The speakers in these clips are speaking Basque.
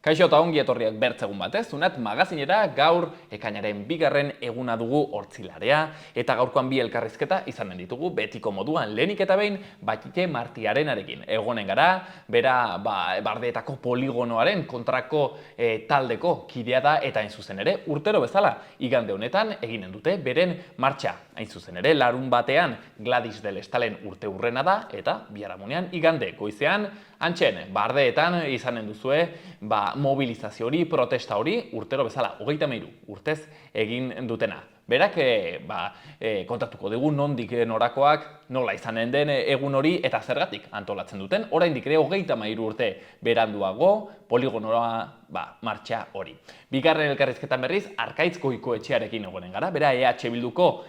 Kaixo eta ongi etorriak bertzegun batez, Zunat magazinera gaur ekainaren 2. eguna dugu Hortzilarea eta gaurkoan bi elkarrizketa izanen ditugu betiko moduan. Lehenik eta behin Batxite Martiarenarekin egonen gara, bera Bardeetako poligonoaren kontrako taldeko kidea da eta hain zuzen ere urtero bezala igande honetan eginen dute beren martxa. Hain zuzen ere larun batean Gladys del Estalen urteurrena da eta biharamunean igande goizean Antxen, Bardeetan izanen duzue mobilizazio hori, protesta hori, urtero bezala, 33 urtez egin dutena. Berak kontatuko dugu nondik norakoak, nola izanen den egun hori eta zergatik antolatzen duten. Oraindik ere 33 urte beranduago poligonora martxa hori. Bigarren elkarrizketan berriz, Arkaitz Goikoetxearekin egonen gara, bera EH Bilduko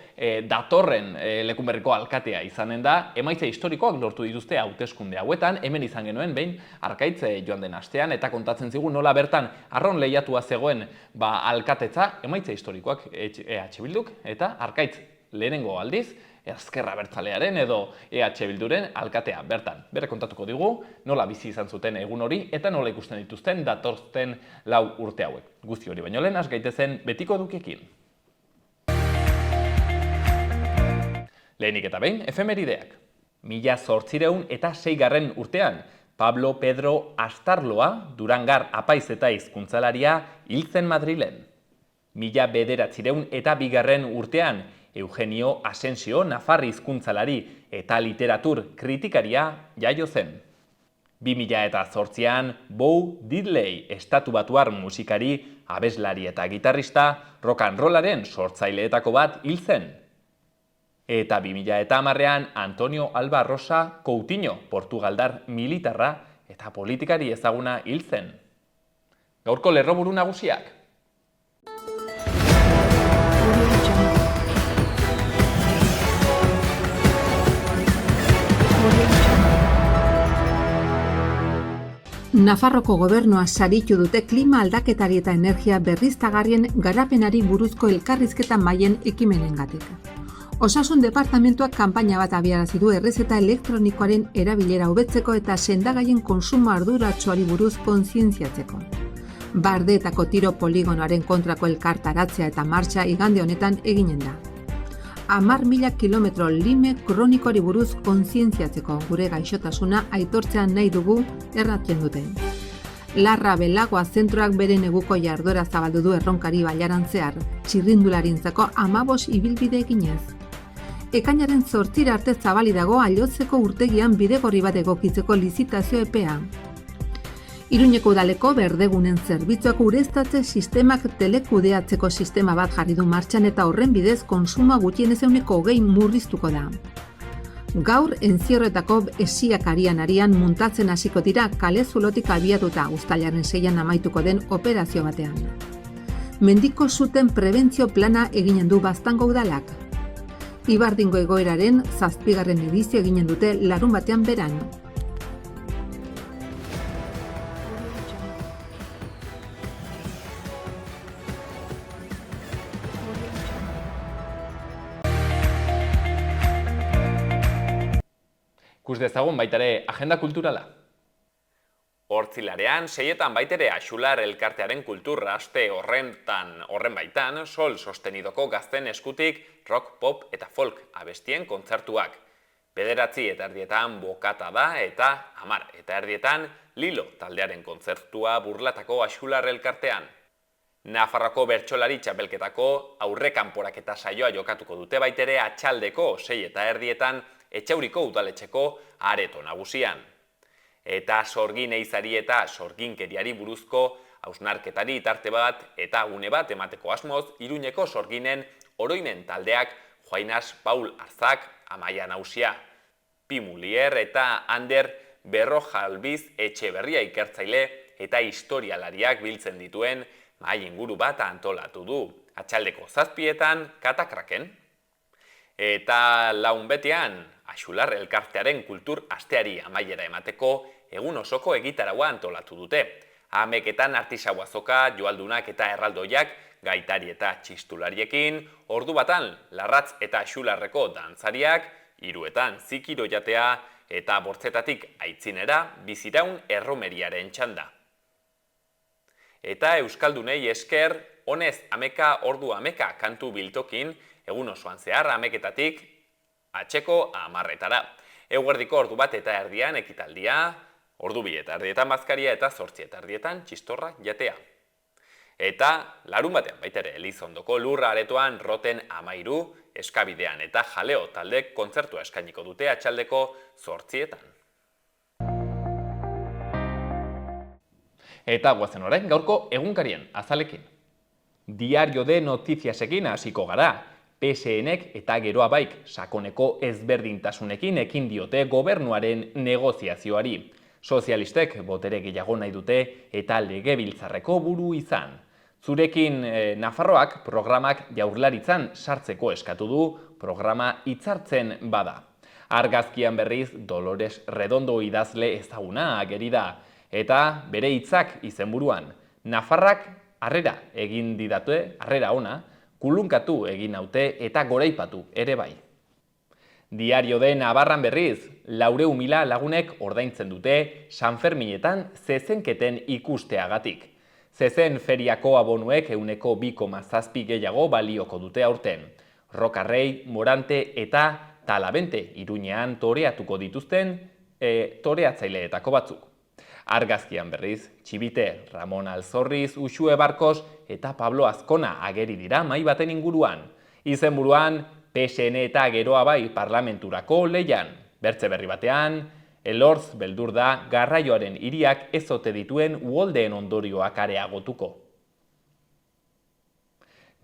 datorren Lekunberriko alkatea izanen da, emaitza historikoak lortu dituzte hauteskunde hauetan, hemen izan genuen behin Arkaitz joan den astean eta kontatzen zigu nola bertan arron lehiatua zegoen alkatetza, emaitza historikoak EH Bilduk eta Arkaitz lehenengo aldiz, Ezkerra Abertzalearen edo EH Bilduren alkatea bertan. Bere kontatuko digu nola bizi izan zuten egun hori eta nola ikusten dituzten datorten 4 urte hauek. Guzti hori baino lehen has gaitezen betiko edukiekin. Lehenik eta behin, efemerideak. 1806 urtean, Pablo Pedro Astarloa, Durangar apaiz eta hizkuntzalaria hil zen Madrilen. 1902 urtean, Eugenio Asensio Nafarri hizkuntzalari eta literatur kritikaria jaio zen. 2008an, Bo Diddley estatubatuar musikari, abeslari eta gitarrista, rock and rollaren sortzaileetako bat hil zen. Eta 2010an, Antonio Alba Rosa Coutinho, portugaldar militarra eta politikari ezaguna hil zen. Gaurko lerroburu nagusiak. Nafarroko gobernua saritu dute klima aldaketari eta energia berriztagarrien garapenari buruzko elkarrizketa mahaien ekimenengatik. Osasun departamentuak kanpaina bat abiarazi du errezeta elektronikoaren erabilera hobetzeko eta sendagaien kontsumo arduratsuari buruz kontzientziatzeko. Bardeetako tiro poligonoaren kontrako elkartaratzea eta martxa igande honetan eginen da. 10.000 kilometro lime kronikori buruz kontzientziatzeko gure gaixotasuna aitortzean nahi dugu erratzen dute. Larra Belagoa zentroak bere neguko jardora zabaldu du erronkari bailaran zehar, txirrindularintzako 15 ibilbide eginez. Ekainaren 8 arte zabali dago Allotzeko urtegian bidegorri bat egokitzeko lizitazio epea. Iruñeko udaleko berdegunen zerbitzuak ureztatze sistemak telekudeatzeko sistema bat jarri du martxan eta horren bidez konsumoa gutxienez 20% murriztuko da. Gaur Enziorretako esiak arian muntatzen hasiko dira kale zulotik abiatuta uztailaren 6an amaituko den operazio batean. Mendiko zuten prebentzio plana eginen du Baztango udalak. Ibardingo egoeraren 7. edizio eginen dute larun batean beran. Ikus dezagun baitare agenda kulturala. Hortzilarean, 6etan baitere Axular elkartearen kultura aste horren baitan, Sol Sostenidoko gazten eskutik rock, pop eta folk abestien kontzertuak. 9:30 Bokata da eta 10:30 Lilo taldearen kontzertua Burlatako Axular elkartean. Nafarroko bertsolari txapelketako aurrekanporaketa saioa jokatuko dute baitere atxaldeko 6:30 Etxauriko udaletxeko areto nagusian. Eta sorgin eizari eta sorginkeriari buruzko hausnarketari tarte bat eta gune bat emateko asmoz, Iruñeko sorginen oroimen taldeak Juainas Paul Arzak, Amaia Nausia, Pimulier eta Ander Berrojalbiz Etxeberria ikertzaile eta historialariak biltzen dituen mahai inguru bat antolatu du. Atxaldeko 7etan Katakraken. Eta laun betean, Axular elkartearen kultur asteari amaiera emateko egun osoko egitaraua antolatu dute. Ameketan artisau azoka, joaldunak eta erraldoiak, gaitari eta txistulariekin, ordu batan Larratz eta Axularreko dantzariak, 3etan zikiro jatea eta bortzetatik aitzinera biziraun erromeriaren txanda. Eta euskaldunei esker, honez ameka ordu ameka kantu biltokin, egun osoan zehar ameketatik atxeko 10etara. Eguerdiko ordu bat eta erdian ekitaldia, ordu 2 eta erdietan bazkaria eta 8 eta erdietan txistorra jatea. Eta larun batean baita ere Elizondoko Lurra Aretoan Roten 13, Eskabidean eta Jaleo taldek kontzertua eskainiko dute atxaldeko 8etan. Eta guazen orain gaurko egunkarien azalekin. Diario de Notiziasekin hasiko gara. PSNek eta Geroa Baik sakoneko ezberdintasunekin ekin diote gobernuaren negoziazioari. Sozialistek botere gehiago nahi dute eta legebiltzarreko buru izan. Zurekin Nafarroak programak Jaurlaritzan sartzeko eskatu du, programa hitzartzen bada. Argazkian berriz Dolores Redondo idazle ezaguna ageri da, eta bere hitzak izenburuan. Nafarrak harrera egin didate, harrera ona, kulunkatu egin naute eta goraipatu ere bai. Diario de Navarran berriz, 400.000 lagunek ordaintzen dute San Ferminetan zezenketen ikusteagatik. Zezen feriako abonuek 2,7 gehiago balioko dute aurten. Rokarrei, Morante eta Talabente Iruñean toreatuko dituzten toreatzaileetako batzuk. Argazkian berriz, Txibite, Ramon Alzorriz, Uxue Barkos eta Pablo Azkona ageri dira mahai baten inguruan. Izenburuan, PSN eta Geroa Bai parlamenturako lehian. Bertze berri batean, Elorz beldur da garraioaren hiriak ez ote dituen uholdeen ondorioak areagotuko.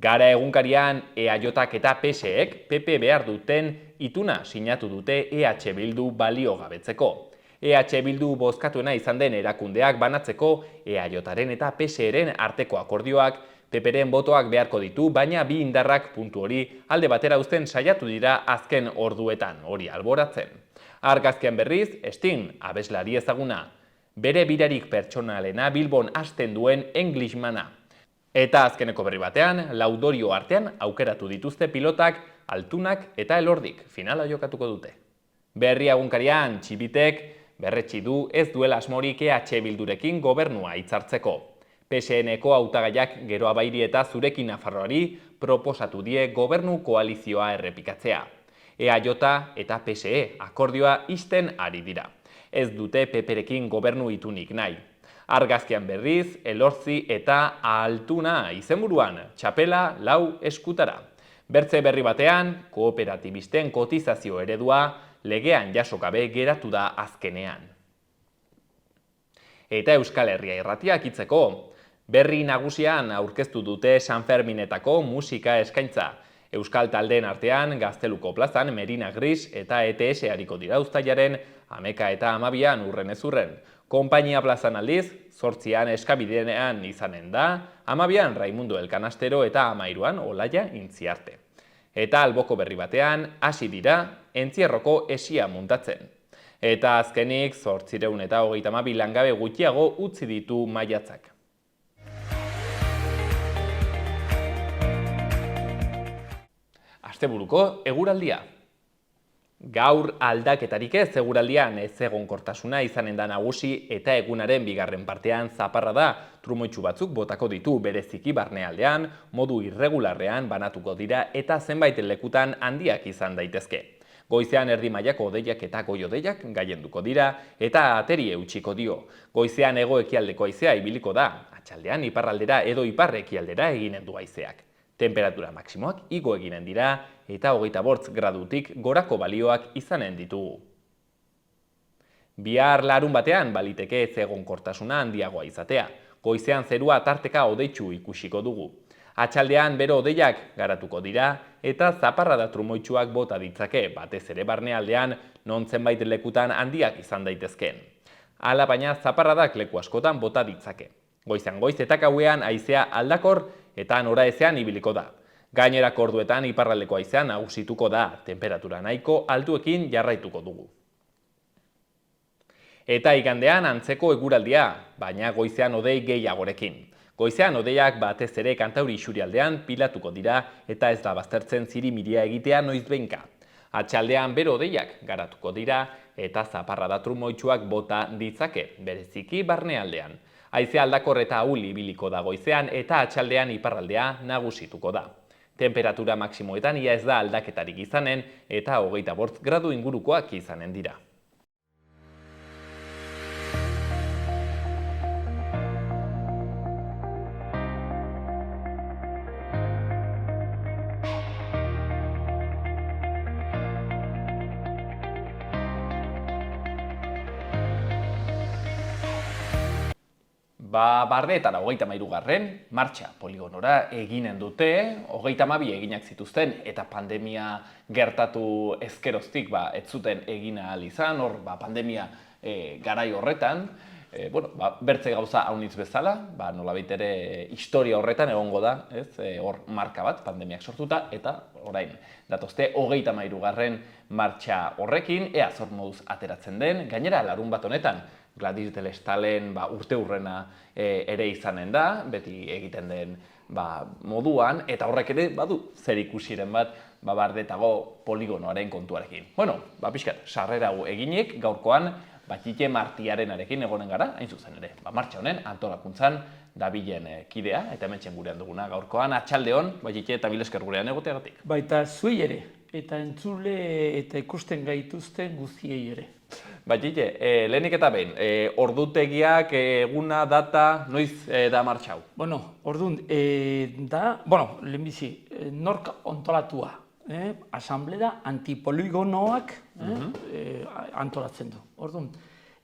Gara egunkarian EAJak eta PSEek PP behar duten ituna sinatu dute EH Bildu baliogabetzeko. EH Bildu bozkatuena izan den erakundeak banatzeko EAJaren eta PSEren arteko akordioak PPren botoak beharko ditu, baina bi indarrak puntu hori alde batera uzten saiatu dira azken orduetan, hori alboratzen. Argazkian berriz, Sting, abeslari ezaguna. Bere birarik pertsonalena Bilbon hasten duen Englishmana. Eta azkeneko berri batean, Laudorio artean aukeratu dituzte pilotak Altunak eta Elordik finala jokatuko dute. Berri egunkarian, Txibitek berretsi du ez duela asmorik EH Bildurekin gobernua hitzartzeko. PSNeko hautagaiak Geroa Bairi eta Zurekin Nafarroari proposatu die gobernu koalizioa errepikatzea. EAJ eta PSE akordioa ixten ari dira. Ez dute PPrekin gobernu itunik nahi. Argazkian berriz, Elorzi eta Altuna izenburuan, txapela 4 eskutara. Bertze berri batean, kooperatibisten kotizazio eredua legean jasokabe geratu da azkenean. Eta Euskal Herria Irratiak hitzeko, berri nagusian aurkeztu dute San Ferminetako musika eskaintza. Euskal taldeen artean Gazteluko plazan Merina Gris eta ETS hariko dira uztailaren 11 eta 12 urren ez urren. Konpainia plazan aldiz, 8an Eskabidean izanen da, 12an Raimundo Elkanastero eta 13an Olaia Intziarte. Eta alboko berri batean hasi dira entzierroko esia muntatzen. Eta azkenik 832 langabe gutxiago utzi ditu maiatzak. Asteburuko eguraldia. Gaur aldaketarik ez eguraldian ezegonkortasuna izanen da nagusi eta egunaren bigarren partean zaparrada trumoitsu batzuk botako ditu bereziki barnealdean, modu irregularrean banatuko dira eta zenbait lekutan handiak izan daitezke. Goizean erdi mailako hodeiak eta goi-hodeiak gailenduko dira eta ateri eutsiko dio. Goizean hego-ekialdeko haizea ibiliko da, atxaldean iparraldera edo ipar-ekialdera eginen du haizeak. Temperatura maksimoak igo eginen dira eta 28 gradutik gorako balioak izanen ditugu. Bihar larun batean baliteke ezegonkortasuna handiagoa izatea. Goizean zerua tarteka hodeitsu ikusiko dugu. Atxaldean bero hodeiak garatuko dira eta zaparrada trumoitsuak bota ditzake, batez ere barnealdean non zenbait lekutan handiak izan daitezkeen. Hala baina zaparradak leku askotan bota ditzake. Goizean goiz eta gauean haizea aldakor eta noraezean ibiliko da. Gainerako orduetan iparraldeko haizean nagusituko da, temperatura nahiko altuekin jarraituko dugu. Eta igandean antzeko eguraldia, baina goizean hodei gehiagorekin. Goizean hodeiak batez ere Kantauri isurialdean pilatuko dira eta ez da baztertzen zirimiria egitea noizbehinka. Atxaldean bero hodeiak garatuko dira eta zaparrada trumoitsuak bota ditzake, bereziki barnealdean. Haizea aldakor eta ahul ibiliko da goizean eta atxaldean iparraldea nagusituko da. Temperatura maksimoetan ia ez da aldaketarik izanen eta 25 gradu ingurukoak izanen dira. Bardeetara 33garren martxa poligonora eginen dute, 32 eginak zituzten eta pandemia gertatu ezkeroztik ez zuten egin ahal izan, hor pandemia garai horretan, bertze gauza haunitz bezala, nolabait ere historia horretan egongo da, hor marka bat pandemiak sortuta eta orain datozte 33garren martxa horrekin, ea zor moduz ateratzen den, gainera larunbat honetan Gladys del Estalen urte hurrena ere izanen da, beti egiten den moduan, eta horrek ere badu zer ikusiren bat Bardetago poligonoaren kontuarekin. Bueno, pixkat, sarrera hau eginik, gaurkoan Batxite Martiarenarekin egonen gara, hain zuzen ere, martxa honen antolakuntzan dabilen kidea, eta hementxen gurean duguna gaurkoan, atxaldeon, Batxite eta bilesker gurean egoteagatik. Baita zuei ere, eta entzule eta ikusten gaituzten guztiei ere. Batxite, lehenik eta behin, ordutegiak, eguna, data, noiz da martxa hau? Bueno, orduan, lehenbizi, nork ontolatua, asamblea antipoligonoak antolatzen du. Orduan,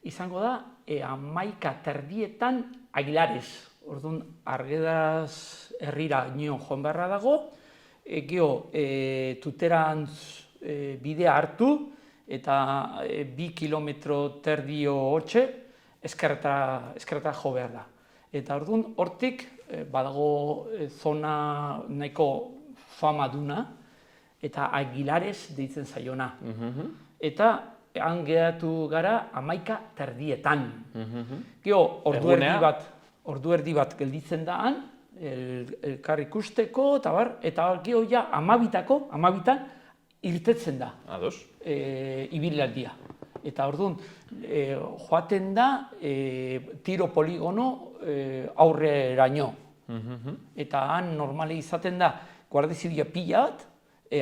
izango da, 11:30 Aguilares. Orduan, Arguedas herrira nion joan beharra dago, tuterantz bidea hartu, eta 2 kilometro terdio hortxe, eskerreta jo behar da. Eta orduan, hortik, badago zona nahiko fama duna, eta Aguilares deitzen zaiona. Eta han geratu gara 11:30. Gero, ordu erdi bat gelditzen da han, elkar ikusteko, eta gero ja 12:00 irtetzen da. Ados. Ibilaldia. Eta orduan, joaten da tiro poligono aurreraino. Eta han normale izaten da Guardia Zibila pila bat,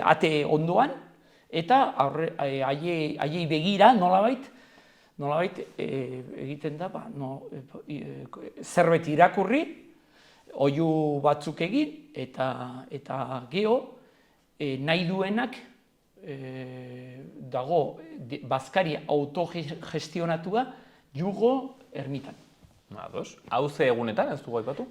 ate ondoan, eta haiei begira nolabait egiten da zerbait irakurri, oihu batzuk egin, eta gero nahi duenak dago bazkari autogestionatua Jugo ermitan. Ados. Hau ze egunetan, ez dugu aipatu?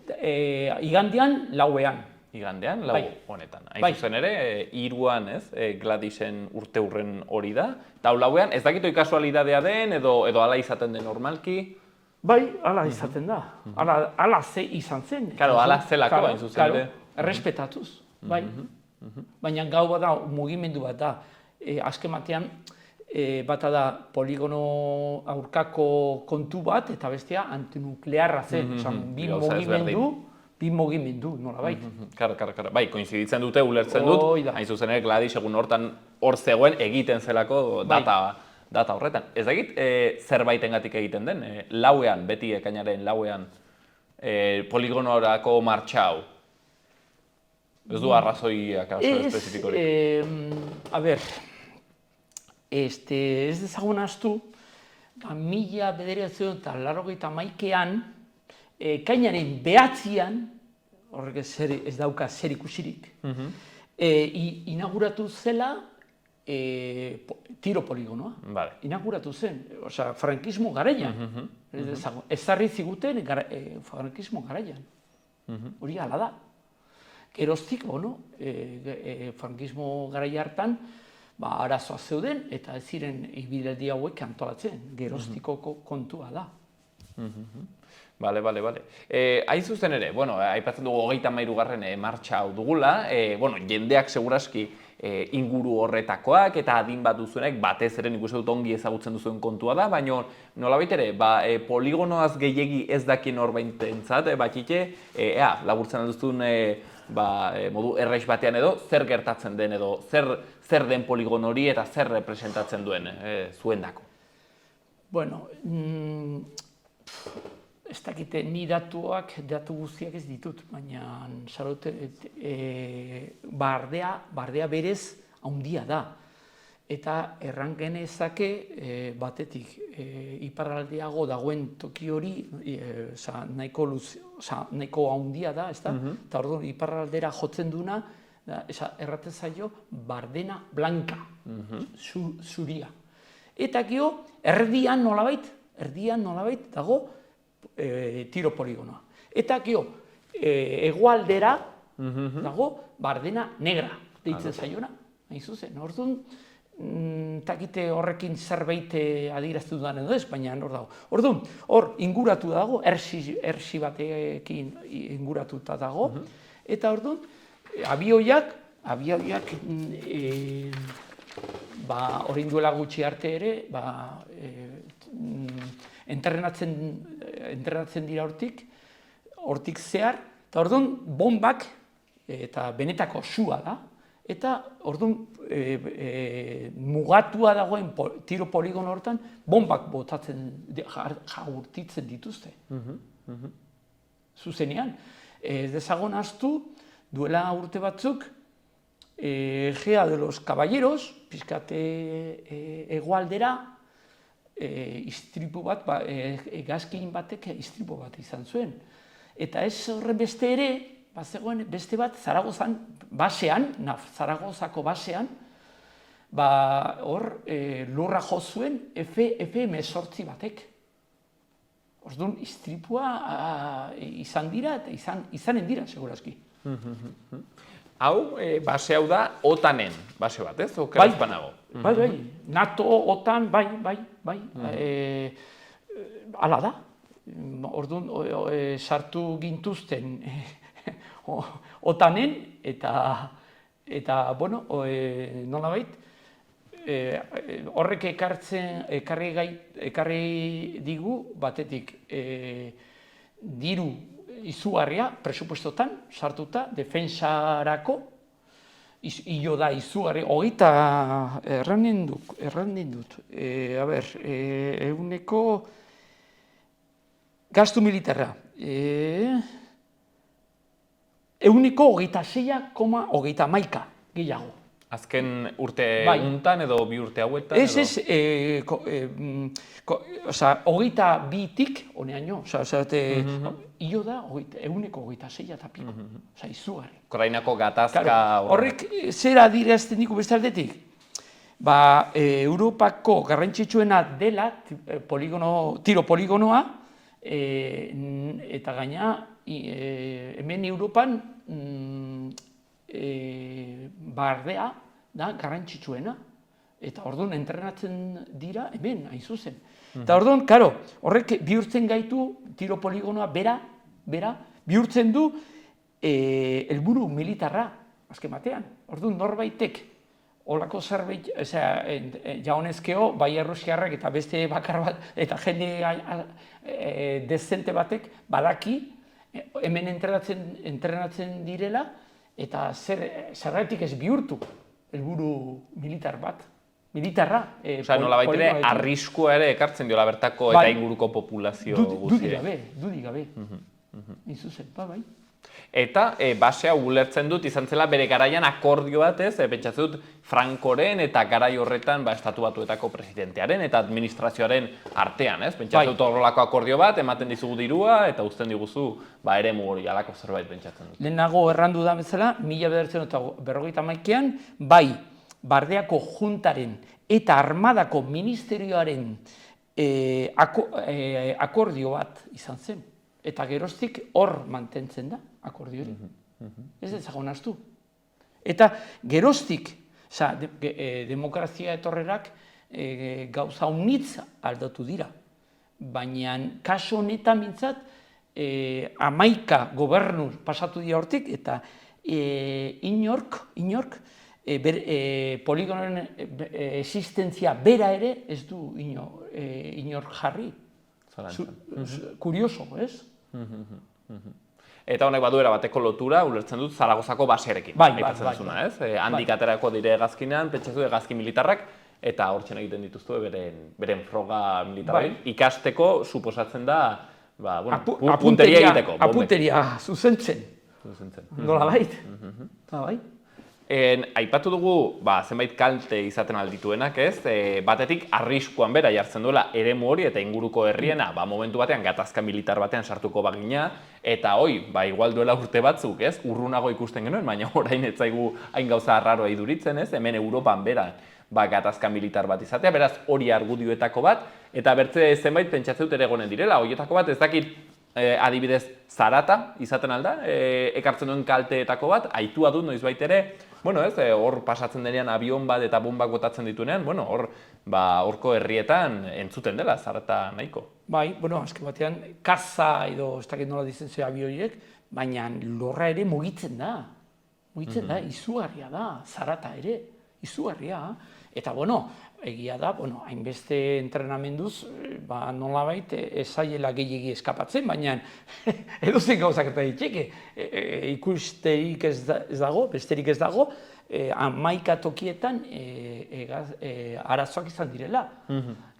Igandean, lauean. Igandean, lau honetan. Hain zuzen ere, 3an, Gladysen urte hurren hori da. Eta lauean, ez dakito kasualidadea den, edo hala izaten den normalki? Bai, hala izaten da. Hala ze izan zen. Karo, hala zelako, hain zuzen ere. Errespetatuz, bai. Baina gau bada mugimendu bat da. Azken batean, bata da poligono aurkako kontu bat, eta bestea antinuklearra zen. Bi mugimendu, nolabait. Karo. Bai, koinziditzen dute, ulertzen dut, hain zuzen ere Gladys egun hortan hor zegoen egiten zelako data horretan. Ez dakit, zerbaitengatik egiten den, lauean, beti ekainaren lauean, poligonorako martxa hau. Ez du arrazoiak espezifikorik. A ber, ez dezagun astu, 1981an, ekainaren 9an, horrek ez dauka zer ikusirik, inauguratu zela tiro poligonoa. Inauguratu zen, frankismo garaian. Ezarri ziguten frankismo garaian. Hori hala da. Geroztik, frankismo garai hartan, arazoa zeuden eta ez ziren ibilaldi hauek antolatzen. Geroztiko kontua da. Bale. Hain zuzen ere, aipatzen dugu 33garren martxa hau dugula, jendeak seguraski inguru horretakoak eta adin bat duzuenek batez ere nik uste dut ongi ezagutzen duzuen kontua da, baina nolabait ere, poligonoaz gehiegi ez dakien horbaintentzat, Batxite, laburtzen alduzun modu erraiz batean edo, zer gertatzen den edo, zer den poligon hori eta zer representatzen duen zuendako? Bueno, ez dakite, ni datu guztiak ez ditut, baina bardea berez handia da. Eta erran genezake batetik iparraldeago dagoen toki hori nahiko handia da, ezta? Eta orduan iparraldera jotzen duna, erraten zaio Bardena Blanka, zuria. Eta gero, erdian nolabait dago tiro poligonoa. Eta gero, hegoaldera dago Bardena Negra, deitzen zaiona, nahi zuzen. Orduan, takite horrekin zerbait adieraztu dudan edo ez, baina hor dago. Orduan, hor inguratu dago, ersi batekin inguratuta dago, eta orduan, abioiak, orain duela gutxi arte ere, entrenatzen dira hortik zehar, eta orduan, bombak, eta benetako sua da, eta orduan mugatua dagoen tiro poligono hortan bombak jaurtitzen dituzte. Zuzenean. Ez dezagon ahaztu, duela urte batzuk, Gea de los Caballeros, pizkate hegoaldera, istripu bat, hegazkin batek istripu bat izan zuen. Eta ez horren beste ere, bazegoen beste bat, Zaragozako basean, hor lurra jo zuen FM-18 batek. Orduan, istripua izan dira eta izanen dira, segurazki. Hau, base hau da OTAN-en base bat, ez? Okerazpanago. Bai, NATO, OTAN, bai. Hala da. Orduan, sartu gintuzten OTAN-en eta bueno, nolabait, horrek ekarri digu batetik diru izugarria presupuestotan sartuta defensarako, hilo da izugarri, erranen dut, eguneko gastu militarra, eguneko 26,31 gehiago. Azken urte untan edo bi urte hauetan? Ez, 22tik honeaino, hilo da eguneko 26 eta piko, izugarri. Ukrainako gatazka... Horrek zera adierazten diku beste aldetik? Europako garrantzitsuena dela tiro poligonoa, eta gaina hemen Europan bardea da garrantzitsuena. Eta orduan entrenatzen dira hemen, hain zuzen. Eta orduan, karo, horrek bihurtzen gaitu tiro poligonoa bera, bihurtzen du helburu militarra, azken batean. Orduan, norbaitek, holako zerbait, jaunezkeo, bai errusiarrak eta beste bakar bat, eta jende dezente batek badaki, hemen entrenatzen direla, eta zergatik ez bihurtu helburu militar bat. Militarra. Nolabait ere, arriskua ere ekartzen diola bertako eta inguruko populazio guztiek. Dudik gabe. Izuzen, bai. Eta base hau ulertzen dut izan zela bere garaian akordio bat, pentsatzen dut Frankoren eta garai horretan Estatu Batuetako presidentearen eta administrazioaren artean, pentsatzen dut horrelako akordio bat, ematen dizugu dirua eta uzten diguzu eremu hori alako zerbait pentsatzen dut. Lehenago errandu da bezala, 1951an, bai Bardeako Juntaren eta Armadako Ministerioaren akordio bat izan zen. Eta geroztik hor mantentzen da akordio hori. Ez dezagon ahaztu. Eta geroztik, demokrazia etorrerak gauza unitz aldatu dira. Baina kaso honetan mintzat, 11 gobernu pasatu dira hortik, eta inork poligonoren existentzia bera ere ez du inork jarri. Kurioso, ez? Eta honek baduera bateko lotura, ulertzen dut Zaragozako basearekin. Aipatzen duzuna, ez? Handik aterako dire hegazkinean, pentsatzen dut hegazkin militarrak, eta hortzen egiten dituztu beren froga militarrak. Ikasteko, suposatzen da, punteria egiteko. Apunteria zuzentzen. Nola bait. Bai. Aipatu dugu zenbait kalte izaten aldituenak, ez? Batetik arriskuan bera jartzen duela eremu hori eta inguruko herriena, momentu batean gatazka militar batean sartuko bagina, eta igual duela urte batzuk, ez? Urrunago ikusten genuen, baina orain ez zaigu hain gauza arraroa iduritzen, ez? Hemen Europan bera gatazka militar bat izatea, beraz hori argudioetako bat, eta bertze zenbait pentsatzeut ere egonen direla, horietako bat ez dakit adibidez zarata izaten alda, ekartzen duen kalteetako bat, aitua du noizbait ere, hor pasatzen denean abion bat eta bombak botatzen dituenean, horko herrietan entzuten dela zarata nahiko. Bai, azken batean, kaza edo, ez dakit nola dizen ze abioiek, baina lorra ere mugitzen da. Mugitzen da, izugarria da, zarata ere, izugarria. Eta, egia da, hainbeste entrenamenduz, nolabait ezaiela gehiegi eskapatzen, baina edozein gauzak eta ditxeke. Ikusterik ez dago, besterik ez dago, 11 tokietan arazoak izan direla,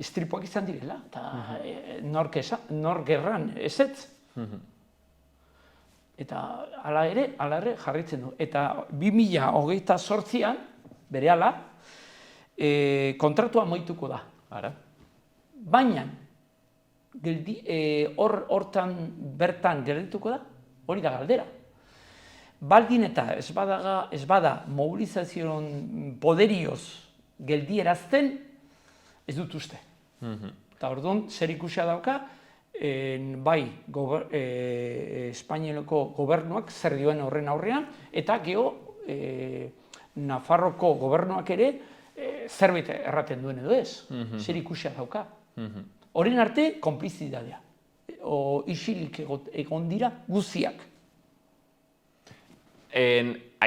istripuak izan direla, eta nor gerran ezetz. Eta hala ere jarritzen du. Eta 2028an, berehala, kontratua amaituko da. Baina, hortan bertan geldituko da, hori da galdera. Baldin eta ez bada mobilizazioan poderioz geldierazten, ez dut uste. Eta orduan, zer ikusia dauka, bai Espainiako gobernuak zer dioen horren aurrean, eta geho Nafarroko gobernuak ere zerbait erraten duen edo ez, zer ikusia dauka. Horren arte, konplizitatea. Isilik egon dira guztiak.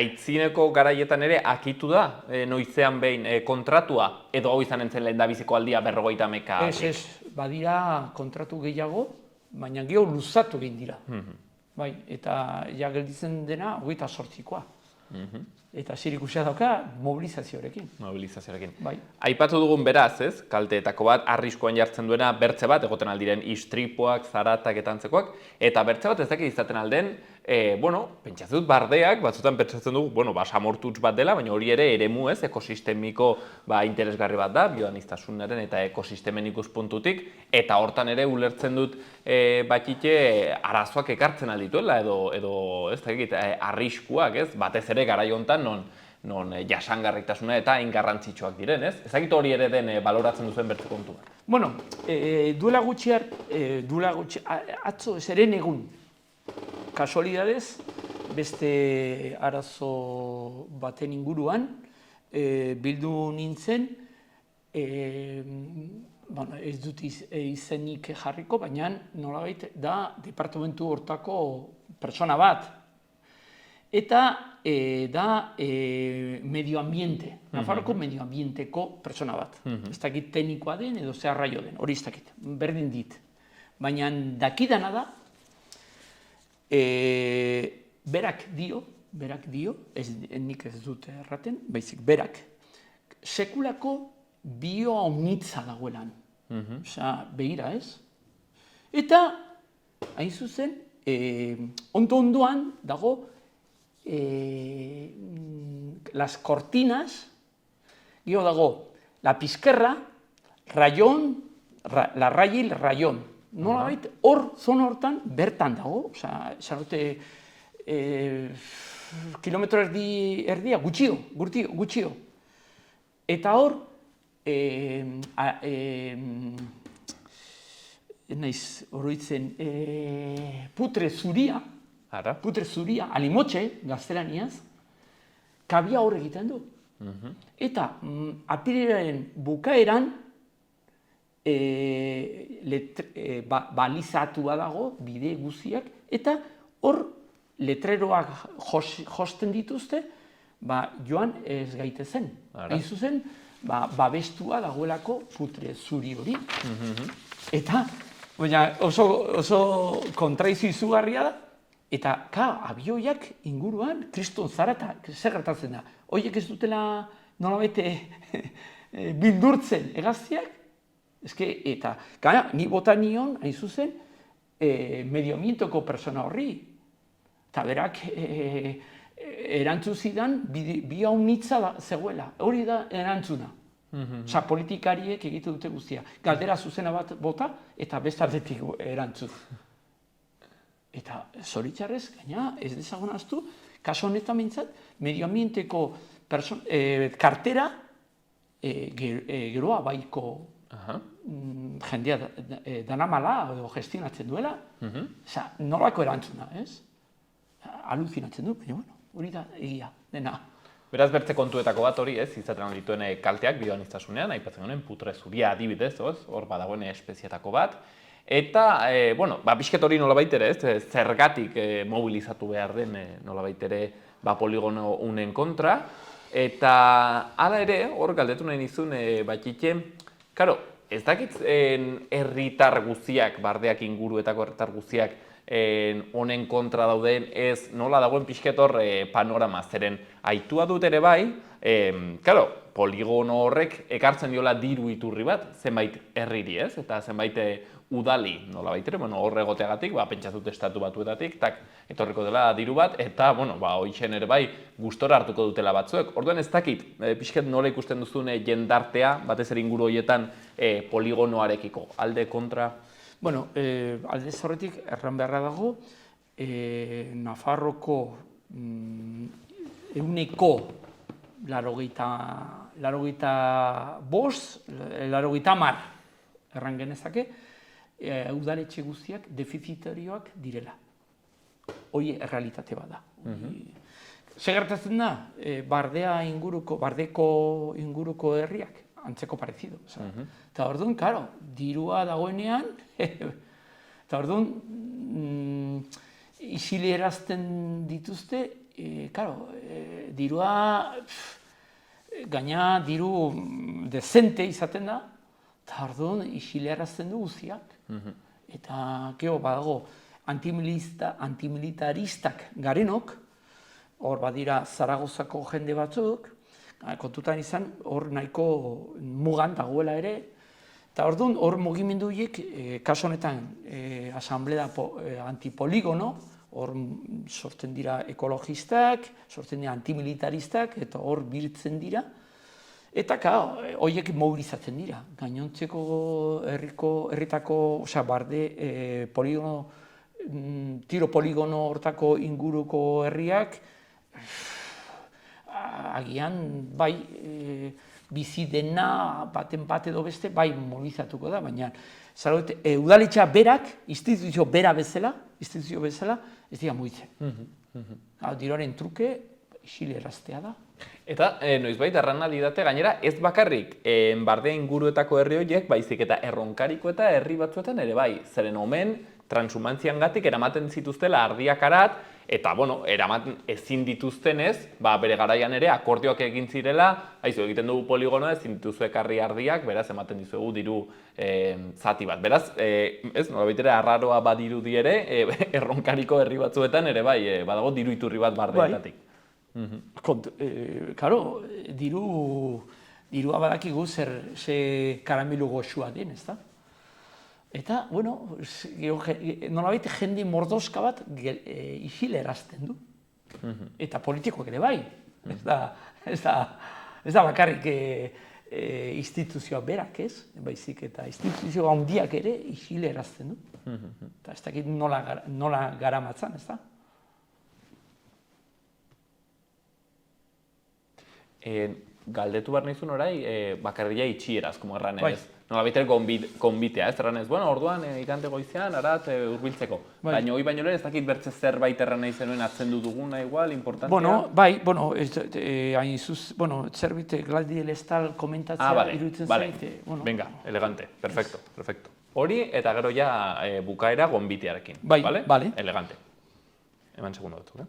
Aitzineko garaietan ere akitu da, noizean behin kontratua, edo hau izan entzen lehendabiziko aldia 50 Ez, badira kontratu gehiago, baina geho luzatu egin dira. Bai, eta ja gelditzen dena 28koa. Eta zer ikusia dauka mobilizazioarekin. Bai. Aipatu dugun beraz, ez? Kalteetako bat, arriskuan jartzen duena bertze bat, egoten aldiren istripuak, zaratak eta antzekoak, eta bertze bat ez dakit izaten alden, pentsatzen dut bardeak, batzutan pentsatzen dugu, basamortuts bat dela, baina hori ere eremu ez, ekosistemiko interesgarri bat da, bioaniztasunaren eta ekosistemen ikuspuntutik, eta hortan ere ulertzen dut batxite arazoak ekartzen aldituela, edo ez dakit, arriskuak, ez? Batez ere garai hontan non jasangarritasuna eta ingarrantzitsuak diren, ez? Ez dakit hori ere den baloratzen duzuen bertze kontua. Duela gutxi atzo ez eren egun, kasualidadez, beste arazo baten inguruan, bildu nintzen, ez dut izenik jarriko, baina nolabait da departamentu hortako pertsona bat. Eta da medioambiente, Nafarroko medioambienteko pertsona bat. Ez dakit teknikoa den edo zeharraio den, hori ez dakit, berdin dit. Baina dakidana da, berak dio, nik ez dut erraten, baizik berak, sekulako bioaunitza dagoelan. Osa, begira ez. Eta, hain zuzen, ondo-ondoan dago, las cortinas, gero dago, la pizkerra, raion, la raya y el raion. Nolabait, zona hortan bertan dago, oza, esarote, kilometro erdia gutxio. Eta hor, naiz oroitzen, putre zuria, alimotxe, gaztelaniaz, kabia hor egiten du. Eta apirilaren bukaeran, balizatua dago, bide guziak, eta hor letreroak josten dituzte, joan ez gaitezen. Hain zuzen, babestua dagoelako putre zuri hori. Eta oso kontraizio izugarria da, eta abioiak inguruan kriston zarata, zer gertatzen da. Horiek ez dutela nolabete bildurtzen hegaztiak, eta ni bota nion, hain zuzen, medioambienteko persona horri. Eta berak erantzun zidan bi haunitza zegoela. Hori da erantzuna. Osa, politikariek egite dute guztia. Galdera zuzena bat bota eta beste aldetik erantzun. Eta zoritxarrez, gaina ez dezagun ahaztu, kasu honetan mintzat, medioambienteko kartera geroa baiko jendea danamala edo gestionatzen duela. Osa, nolako erantzuna, ez? Aluzinatzen du, baina hori da egia dena. Beraz, bertze kontuetako bat hori, ez, izaten dituen kalteak bioaniztasunean, aipatzen honen putre zuria adibidez, hor badagoen espezietako bat. Eta, pixket hori nolabait ere, ez, zergatik mobilizatu behar den nolabait ere poligono unen kontra. Eta, hala ere, hor galdetu nahi nizun, batxitxe, karo, ez dakit herritar guztiak, bardeak inguruetako herritar guztiak, honen kontra dauden ez nola dagoen pixket hor panorama, zeren aitua dut ere bai, poligono horrek ekartzen diola diru iturri bat, zenbait herriri ez, eta zenbait udali nola baitere, hor egoteagatik, pentsatut estatu batuetatik, etorriko dela diru bat, eta, hoixen ere bai, gustora hartuko dutela batzuek. Orduan ez dakit, pixket nola ikusten duzun jendartea, batez ere inguru horietan poligonoarekiko, alde kontra? Bueno, alde horretik erran beharra dago, Nafarroko euneko larogeita bost, larogeita mar erran genezake, udaletxe guztiak defizitarioak direla. Hoi errealitate bat da. Zer gertatzen da, bardeko inguruko herriak, antzeko parezido. Eta orduan, karo, dirua dagoenean, eta orduan, isilerazten dituzte, karo, dirua, gaina diru dezente izaten da, eta orduan, isilerazten du guztiak. Eta, badago, antimilitaristak garenok, hor badira Zaragozako jende batzuk, kontutan izan, hor nahiko mugan dagoela ere, eta orduan hor mugimendu horiek, kasu honetan, asamblea antipoligono, hor sortzen dira ekologistak, sortzen dira antimilitaristak, eta hor biltzen dira, eta horiek mobilizatzen dira. Gainontzeko herritako, barde, poligono, tiro poligono hortako inguruko herriak, agian, bai, bizi dena baten bat edo beste, bai mobilizatuko da, baina udaletxea berak, instituzio bera bezala, ez dira mugitzen. Diroaren truke, isileraztea da. Eta, noizbait, erran didate, gainera, ez bakarrik, barde inguruetako herri horiek, baizik eta erronkariko eta herri batzuetan ere bai, zeren omen, transhumantziangatik eramaten zituztela ardiak arat, eta, eramaten ezin dituztenez, bere garaian ere akordioak egin zirela, egiten dugu poligonoa, ezin dituzu ekarri ardiak, beraz, ematen dizuegu diru zati bat. Beraz, nolabaitere arraroa badirudi ere, erronkariko herri batzuetan ere bai, badago diru iturri bat bardeetatik. Karo, dirua badakigu ze karamilu goxua den, ez da? Eta, nolabait jende mordoska bat isilerazten du. Eta politikoak ere bai. Ez da bakarrik instituzioa berak ez, baizik eta instituzio handiak ere isilerazten du. Eta ez dakit nola garamatzan, ez da? Galdetu behar nizun orai, bakarria itxieraz, como erranez. Nolabaitere konbitea, ez erranez, orduan igande goizean, arat, urbiltzeko. Baina hori baino lehen ez dakit bertze zerbait erranez zenuen atzendu duguna, igual, importantzia? Zerbait Gladys del Estal komentatzea iruditzen zaite. Venga, elegante, perfecto. Hori eta gero ja bukaera gonbitearekin, bale? Elegante. Eman segundo batzuk,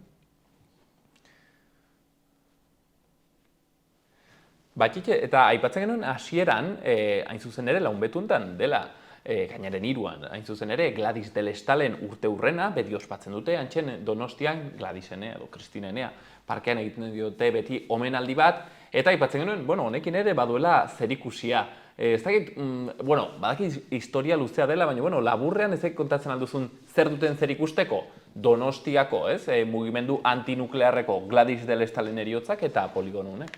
Batxitxe, eta aipatzen genuen hasieran, hain zuzen ere, launbetuntan dela, gainaren 3an, hain zuzen ere, Gladys del Estalen urte hurrena, beti ospatzen dute, antxen Donostian Gladysenea edo Kristinenea parkean egiten diote beti omenaldi bat, eta aipatzen genuen, honekin ere baduela zerikusia Ez dakit, badaki historia luzea dela, baina laburrean ez kontatzen alduzun zer duten zer ikusteko Donostiako, mugimendu antinuklearreko Gladys del Estalen heriotzak eta poligono honek.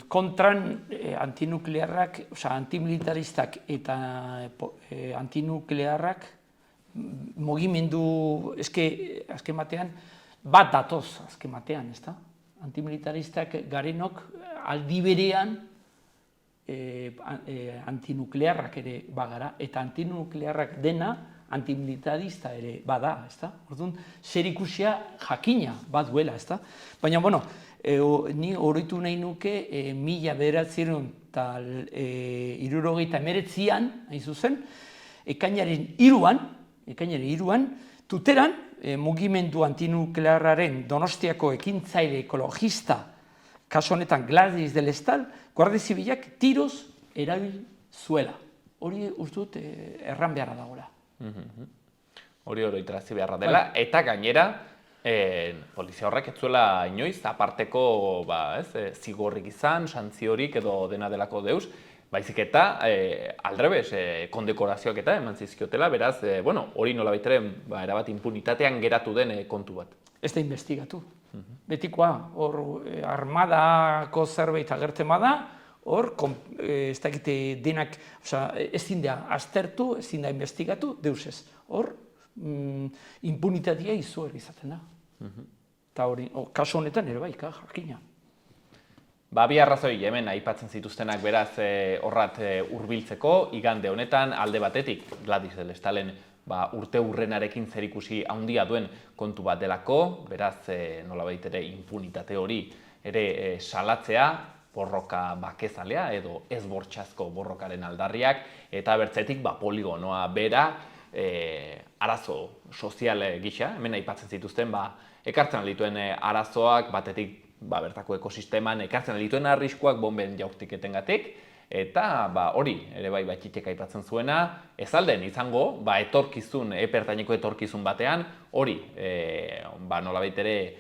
Kontran antinuklearrak, antimilitaristak eta antinuklearrak mugimendu, azken batean, bat datoz azken batean, ezta? Antimilitaristak garenok aldi berean antinuklearrak ere bagara, eta antinuklearrak dena antimilitarista ere bada, ezta? Orduan, zer ikusia jakina bat duela, ezta? Baina, ni oroitu nahi nuke 1979an, hain zuzen, ekainaren 3an, Tuteran, mugimendu antinuklearraren Donostiako ekintzaile ekologista, kasu honetan Gladys del Estal, Guardia Zibilak tiroz erabil zuela. Hori uste dut erran beharra dagoela. Hori oroitarazi beharra dela, eta gainera, polizia horrek ez zuela inoiz, aparteko zigorrik izan, santziorik edo dena delako deus, baizik eta aldrebes, kondekorazioak eta eman zizkiotela, beraz, hori nola baitere, erabat impunitatean geratu den kontu bat. Ez da investigatu. Betikoa, hor armadako zerbait agertzen bada, hor, ez dakite denak, ezin da aztertu, ezin da investigatu, deus ez. Hor, impunitatea izugarri izaten da. Eta hori, kasu honetan ere bai, jakina. Bi arrazoi hemen aipatzen zituztenak beraz horrat hurbiltzeko, igande honetan alde batetik Gladys del Estalen urte hurrenarekin zerikusi handia duen kontu bat delako, beraz nolabait ere impunitate hori ere salatzea, borroka bakezalea edo ez bortxazko borrokaren aldarriak, eta bertzetik poligonoa bera arazo sozial gisa, hemen aipatzen zituzten ekartzen dituen arazoak batetik bertako ekosisteman ekartzen dituen arriskuak bonben jaurtiketengatik, eta hori ere bai Txitek aipatzen zuena, ez alden izango, etorkizun, epertaineko etorkizun batean, hori nolabait ere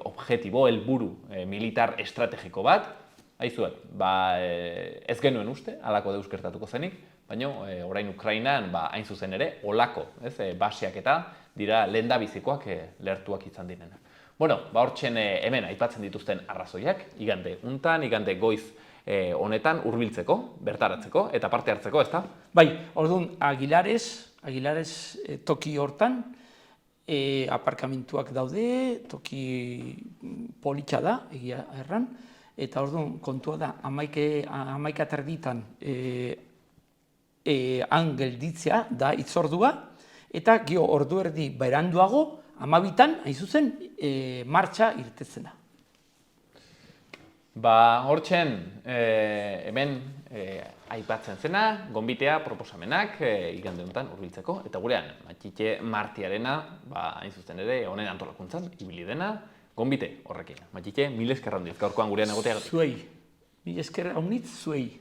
objektibo, helburu militar estrategiko bat, haizuet, ez genuen uste, halako deus gertatuko zenik, baina orain Ukrainan hain zuzen ere, olako, baseak eta dira lehendabizikoak lertuak izan direnak. Hortzen hemen aipatzen dituzten arrazoiak, igande untan, igande goiz honetan hurbiltzeko, bertaratzeko eta parte hartzeko, ezta? Bai, orduan, Aguilares toki hortan, aparkamentuak daude, toki politxa da, egia erran, eta orduan kontua da, 11:30 han gelditzea da hitzordua, eta gio ordu erdi beranduago, 12:00, hain zuzen, martxa irtetzen da. Hortzen, hemen aipatzen zena, gonbitea, proposamenak, igande honetan hurbiltzeko, eta gurean, Matxike Martiarena, hain zuzen ere, honen antolakuntzan, ibili dena, gonbite horrekin. Matxike, mil esker handiz, gaurkoan gurean egoteagatik. Zuei, mil esker haunitz zuei.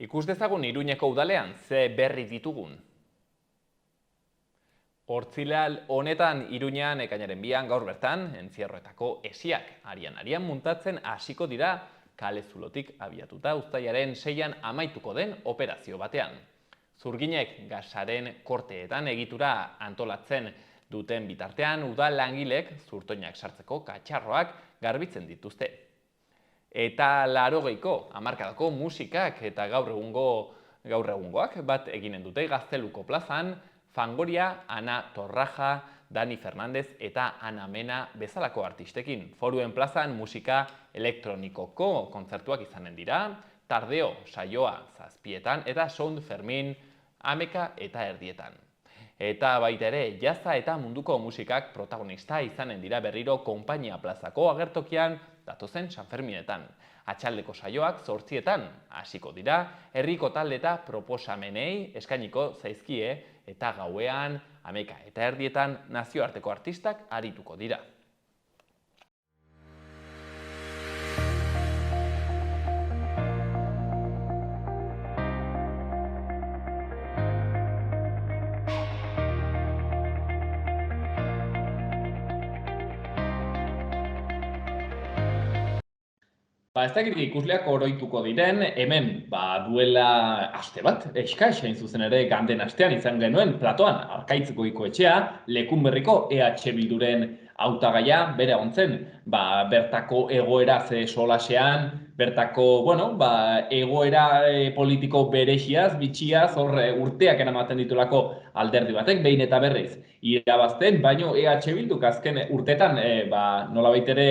Ikus dezagun Iruñeko udalean ze berri ditugun. Hortzilal honetan Iruñean ekainaren 2an gaur bertan, entzierroetako esiak arian muntatzen hasiko dira kale zulotik abiatuta uztailaren 6an amaituko den operazio batean. Zurginek gasaren korteetan egitura antolatzen duten bitartean udal langilek zurtoinak sartzeko katxarroak garbitzen dituzte. Eta 80ko hamarkadako musikak eta gaur egungoak bat eginen dute Gazteluko plazan, Fangoria, Ana Torraja, Dani Fernandez eta Ana Mena bezalako artistekin. Foruen plazan musika elektronikoko kontzertuak izanen dira, Tardeo saioa 7etan eta Sound Fermin 11 eta erdietan. Eta baita ere, jazza eta munduko musikak protagonista izanen dira berriro Konpainia plazako agertokian datozen Sanferminetan. Atxaldeko saioak 8etan hasiko dira, herriko talde eta proposamenei eskainiko zaizkie eta gauean 11 eta erdietan nazioarteko artistak arituko dira. Ez dakit ikusleak oroituko diren, hemen duela aste bat, eskain zuzen ere ganden astean izan genuen platoan, Arkaitz Goikoetxea, Lekunberriko EH Bilduren hautagaia, bere ontzen, bertako egoera ze solasean, bertako, egoera politiko berexiaz, bitxiaz, urteak eramaten ditulako alderdi batek, behin eta berriz irabazten, baino EH Bilduk azken urtetan, nolabait ere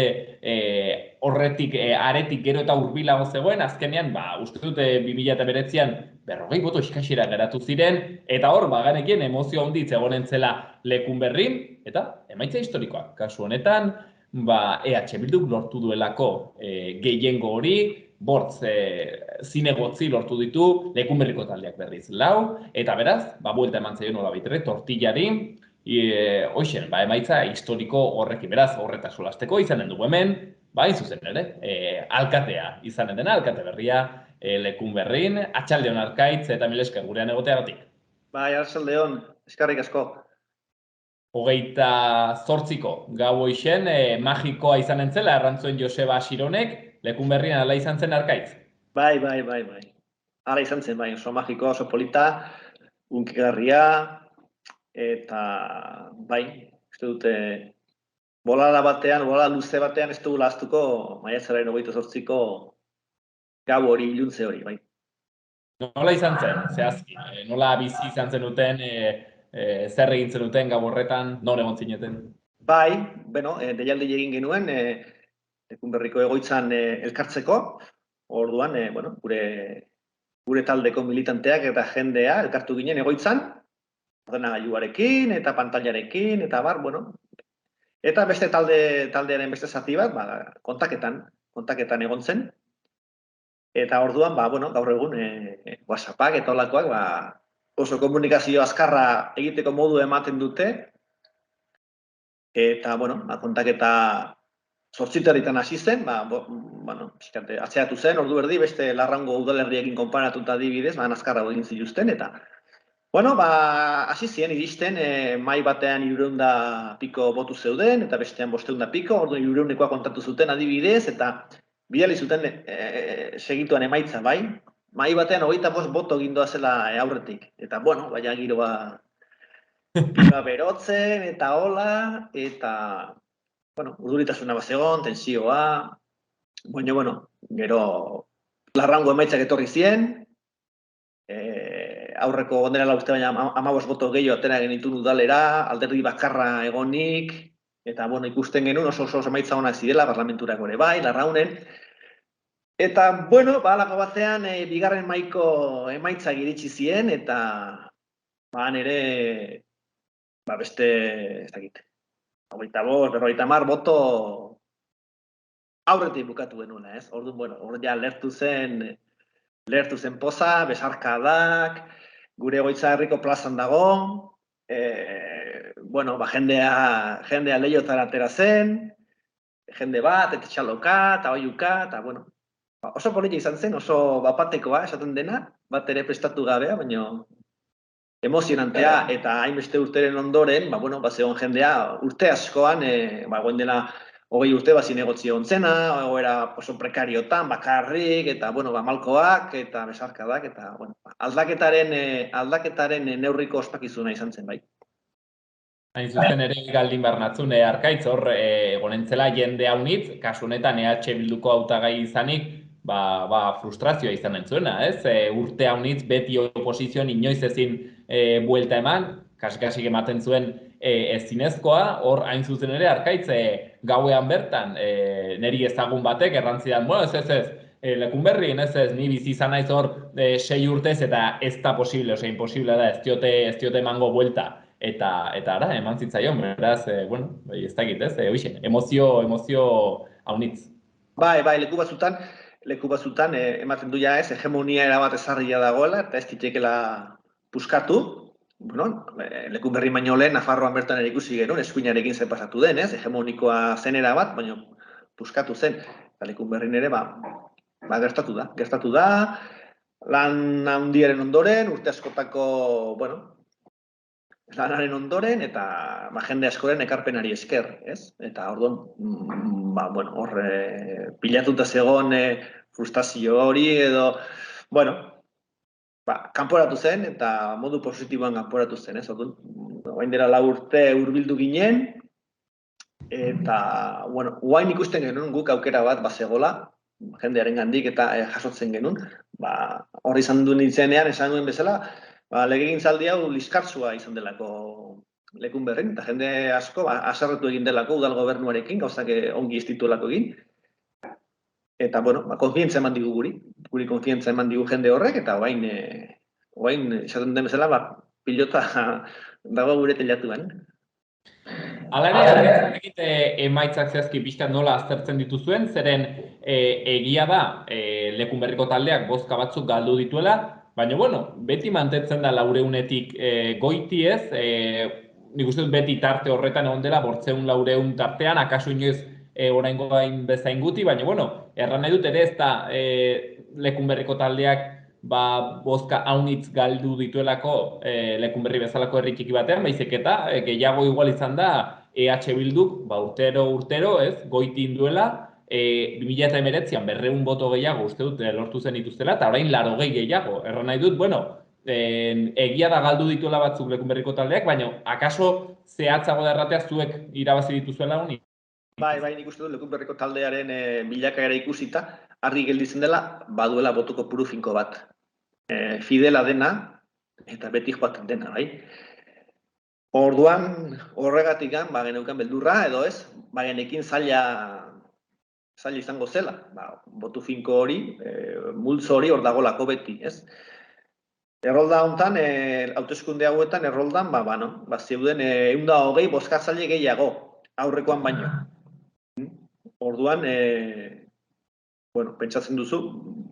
horretik, aretik gero eta hurbilago zegoen, azkenean, uste dute 2009an 40 boto eskaxera geratu ziren, eta hor, ganekien emozio handitz egonen zela Lekunberrin, eta emaitza historikoak. Kasu honetan, EH Bilduk lortu duelako gehiengo hori, bortz zinegotzi lortu ditu Lekunberriko taldeak berriz 4, eta beraz, buelta eman zaio nola baitere, tortillari, hoxen, emaitza historiko horrekin, beraz, horretaz solasteko izanen dugu hemen, hain zuzen ere, alkatea izanen dena, alkate berria Lekunberrin, Atxaldeon Arkaitz eta mil esker gurean egoteagatik. Atxaldeon, eskerrik asko. 28ko gau hoixen, magikoa izanen zela, errantzuen Joseba Asironek, Lekunberrin ala izan zen Arkaitz. Bai. Hala izan zen, oso magikoa, oso polita, unkigarria, eta uste dute, bolada luze batean ez dugu lahaztuko maiatzaren 28ko gau hori, iluntze hori, bai. Nola izan zen, zehazki? Nola bizi izan zenuten, zer egin zenuten gau horretan, non egon zineten? Deialdi egin genuen, Lekunberriko egoitzan elkartzeko, orduan, gure taldeko militanteak eta jendea elkartu ginen egoitzan, ordenagailuarekin eta pantailarekin, eta eta beste taldearen beste zati bat, kontaketan egon zen. Eta orduan, gaur egun, WhatsAppak eta olakoak, oso komunikazio azkarra egiteko modu ematen dute. Eta, kontaketa 8:00 hasi zen, atzeatu zen, ordu erdi, beste Larraungo udalerriekin konparatuta adibidez, azkarra egin zituzten, eta hasi ziren iristen, mai batean 300 piko botu zeuden, eta bestean 500 piko, orduan 300koa kontatu zuten adibidez, eta bidali zuten segituan emaitza, bai? Mai batean 25 boto gindoa zela aurretik. Eta, baina giroa berotzen, eta hola, eta, urduritasuna bazegon, tensioa, gero Larraungo emaitzak etorri ziren, aurreko gondela uste baina 15 boto gehiago atera genitun udalera, alderdi bakarra egonik, eta ikusten genuen oso emaitza honak zirela, parlamenturako ere bai, Larraunen. Eta, halako batean, bigarren maiko emaitzak iritsi ziren, eta ere, beste, ez dakit, 25, 50 boto aurretik bukatu genuela, ez? Orduan, hor ja lertu zen poza, besarkadak, gure egoitza herriko plazan dago, jendea lehiotara atera zen, jende bat, eta txaloka, eta oiuka, eta oso polita izan zen, oso bapatekoa esaten dena, bat ere prestatu gabea, baina emozionantea, eta hainbeste urteren ondoren, zegoen jendea urte askoan, guen dela 20 urte zinegotzi ontzena, egoera oso prekariotan, bakarrik, eta malkoak, eta besarkadak, eta aldaketaren neurriko ospakizuna izan zen, bai. Hain zuzen ere galdin barnatzun, Arkaitz, hor egonentzela jende haunitz, kasu honetan EH Bilduko hautagai izanik, frustrazioa izan entzuena, ez? Urte haunitz beti oposizioan inoiz ezin buelta eman, kasik ematen zuen ezinezkoa, hor hain zuzen ere Arkaitz gauean bertan, niri ezagun batek errantzidan, ez, Lekunberrin, ez, ni bizi izan naiz hor 6 urtez eta ez da posible, imposible da, ez diote emango buelta. Eta ara, eman zitzaion, beraz, ez dakit, ez, emozio haunitz. Bai, leku batzutan ematen du ez, hegemonia erabat ezarria dagoela, eta ez ditekela puskatu. Lekunberrin baino lehen, Nafarroan bertan ere ikusi genuen, eskuinarekin zen pasatu den, ez, hegemonikoa zen erabat, baina puskatu zen. Eta Lekunberrin ere, gertatu da, lan handiaren ondoren, urte askotako, lanaren ondoren, eta jende askoren ekarpenari esker, ez? Eta orduan, hor pilatuta zegoen frustrazio hori edo, kanporatu zen eta modu positiboan kanporatu zen, ez? Orduan, orain dela 4 urte hurbildu ginen, eta, orain ikusten genuen guk aukera bat bazegola, jendearengandik eta jasotzen genuen, hori izan duen nintzenean, esan duen bezala, legegintzaldi hau liskartsua izan delako lekun berrin, eta jende asko haserretu egin delako udal gobernuarekin, gauzak ongi ez dituelako egin. Eta, konfientza eman digu guri konfientza eman digu jende horrek, eta orain esaten den bezala, pilota dago gure telatuan. Hala ere, egite emaitzak zehazki pixkat nola aztertzen dituzuen, zeren egia da lekun berriko taldeak bozka batzuk galdu dituela, baina, beti mantentzen da 400-etik goiti ez, nik uste dut beti tarte horretan egon dela, 500-400 tartean, akaso inoiz oraingo gain bezain guti, baina, erran nahi dut ere ez da lekun berriko taldeak bozka haunitz galdu dituelako lekun berri bezalako herri txiki batean, baizik eta gehiago igual izan da EH Bilduk urtero ez, goiti induela 2019an 200 boto gehiago uste dut lortu zen dituztela, eta orain 80 gehiago. Erran nahi dut, egia da galdu dituela batzuk lekun berriko taldeak, baina akaso zehatzago da erratea zuek irabazi dituzuela honi? Bai, nik uste dut lekun berriko taldearen bilakaera ikusita, argi gelditzen dela, baduela boto kopuru finko bat. Fidela dena, eta beti joaten dena, bai. Orduan, horregatik geneukan beldurra, edo ez, genekin zaila izango zela. Botu finko hori, multzo hori hor dagolako beti, ez. Errolda hontan, hauteskunde hauetan, erroldan, zeuden 120 bozkatzaile gehiago, aurrekoan baino. Orduan, pentsatzen duzu,